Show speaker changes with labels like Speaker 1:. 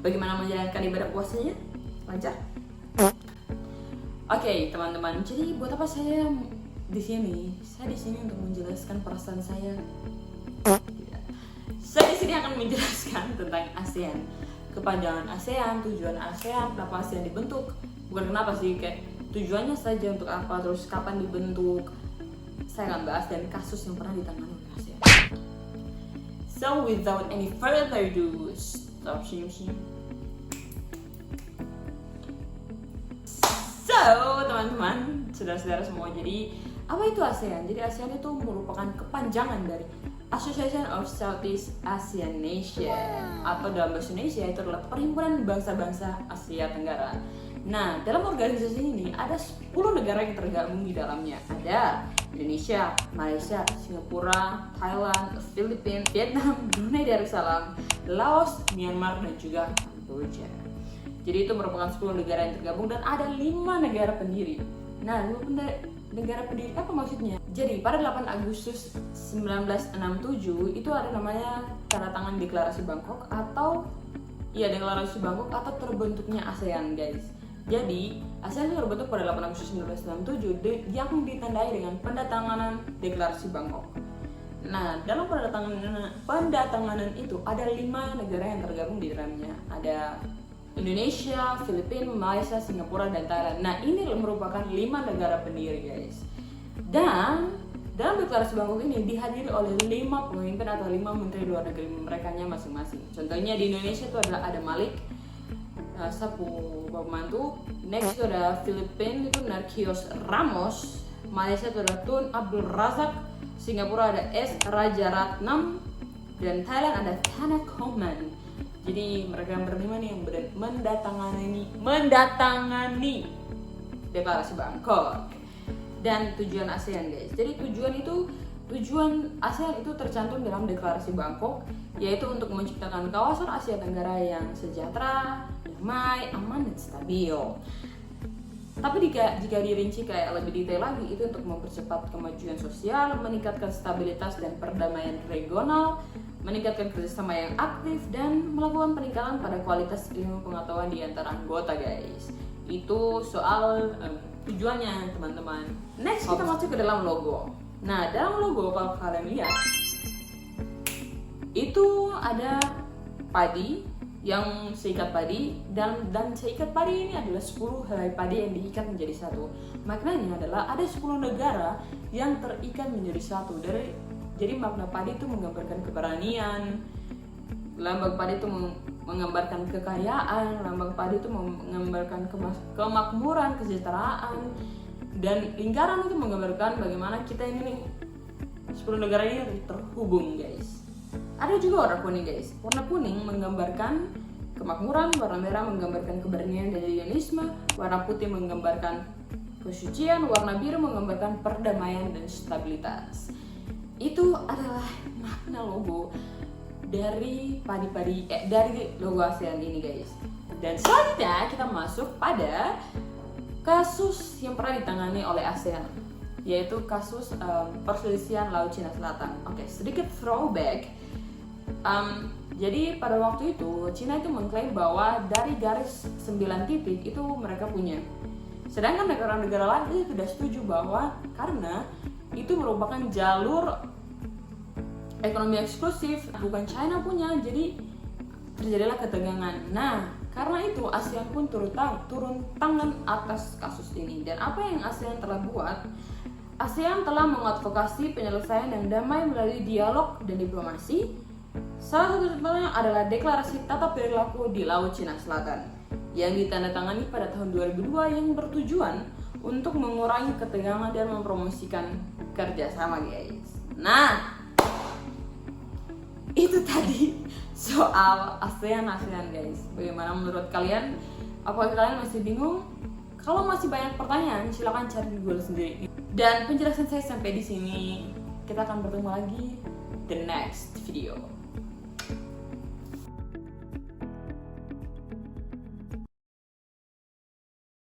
Speaker 1: Bagaimana menjalankan ibadah puasanya? Lancar? Oke, teman-teman. Jadi buat apa saya di sini? Saya di sini untuk menjelaskan perasaan saya. Saya di sini akan menjelaskan tentang ASEAN, kepanjangan ASEAN, tujuan ASEAN, kenapa ASEAN dibentuk. Bukan kenapa sih, kayak tujuannya saja untuk apa, terus kapan dibentuk. Saya akan bahas dan kasus yang pernah ditangani oleh ASEAN. So without any further ado, stop senyum-senyum. So teman-teman, saudara-saudara semua, jadi apa itu ASEAN? Jadi ASEAN itu merupakan kepanjangan dari Association of Southeast Asian Nation, atau dalam bahasa Indonesia itu adalah Perhimpunan Bangsa-Bangsa Asia Tenggara. Nah, dalam organisasi ini ada 10 negara yang tergabung di dalamnya. Ada Indonesia, Malaysia, Singapura, Thailand, Filipina, Vietnam, Brunei Darussalam, Laos, Myanmar, dan juga Kamboja. Jadi itu merupakan 10 negara yang tergabung dan ada 5 negara pendiri. Nah, 5 negara pendiri apa maksudnya? Jadi pada 8 Agustus 1967 itu ada namanya tanda tangan Deklarasi Bangkok atau Deklarasi Bangkok atau terbentuknya ASEAN, guys. Jadi ASEAN itu terbentuk pada 8 Agustus 1967 yang ditandai dengan pendatanganan Deklarasi Bangkok. Nah, dalam pendatanganan itu ada 5 negara yang tergabung di dalamnya. Ada Indonesia, Filipina, Malaysia, Singapura, dan Thailand. Nah, ini merupakan 5 negara pendiri, guys. Dan dalam Deklarasi Bangkok ini dihadiri oleh 5 pemimpin atau 5 menteri luar negeri mereka masing-masing. Contohnya di Indonesia itu ada Malik, Sapu Pembantu. Next itu ada Filipina, itu Narkios Ramos. Malaysia itu ada Tun Abdul Razak. Singapura ada S. Rajaratnam. Dan Thailand ada Thanakoman. Jadi mereka yang berlima nih yang mendatangani Deklarasi Bangkok. Dan tujuan ASEAN, guys. Jadi tujuan ASEAN itu tercantum dalam Deklarasi Bangkok, yaitu untuk menciptakan kawasan Asia Tenggara yang sejahtera, damai, aman, dan stabil. Tapi jika dirinci kayak lebih detail lagi, itu untuk mempercepat kemajuan sosial, meningkatkan stabilitas dan perdamaian regional, meningkatkan kerjasama yang aktif, dan melakukan peningkatan pada kualitas ilmu pengetahuan di antara anggota, guys. Itu soal tujuannya, teman-teman. Next kita masuk ke dalam logo. Nah, dalam logo kalau kalian lihat itu ada padi yang seikat padi, dan seikat padi ini adalah 10 helai padi yang diikat menjadi satu. Maknanya adalah ada 10 negara yang terikat menjadi satu. Jadi makna padi itu menggambarkan keberanian, lambang padi itu menggambarkan kekayaan, lambang padi itu menggambarkan kemakmuran, kesejahteraan, dan lingkaran itu menggambarkan bagaimana kita ini 10 negara ini terhubung, guys. Ada juga warna kuning, guys. Warna kuning menggambarkan kemakmuran, warna merah menggambarkan keberanian dan idealisme, warna putih menggambarkan kesucian, warna biru menggambarkan perdamaian dan stabilitas. Itu adalah makna logo dari dari logo ASEAN ini, guys. Dan selanjutnya kita masuk pada kasus yang pernah ditangani oleh ASEAN, yaitu kasus perselisihan Laut Cina Selatan. Oke, sedikit throwback. Jadi pada waktu itu Cina itu mengklaim bahwa dari garis 9 titik itu mereka punya. Sedangkan negara-negara lain itu tidak setuju bahwa karena itu merupakan jalur ekonomi eksklusif, bukan China punya, jadi terjadilah ketegangan. Nah, karena itu ASEAN pun turun tangan atas kasus ini. Dan apa yang ASEAN telah buat? ASEAN telah mengadvokasi penyelesaian yang damai melalui dialog dan diplomasi. Salah satu contohnya adalah Deklarasi Tata Perilaku di Laut Cina Selatan yang ditandatangani pada tahun 2002 yang bertujuan untuk mengurangi ketegangan dan mempromosikan kerjasama, guys. Nah, itu tadi soal ASEAN, guys. Bagaimana menurut kalian? Apakah kalian masih bingung? Kalau masih banyak pertanyaan, silakan cari di Google sendiri. Dan penjelasan saya sampai di sini. Kita akan bertemu lagi the next video.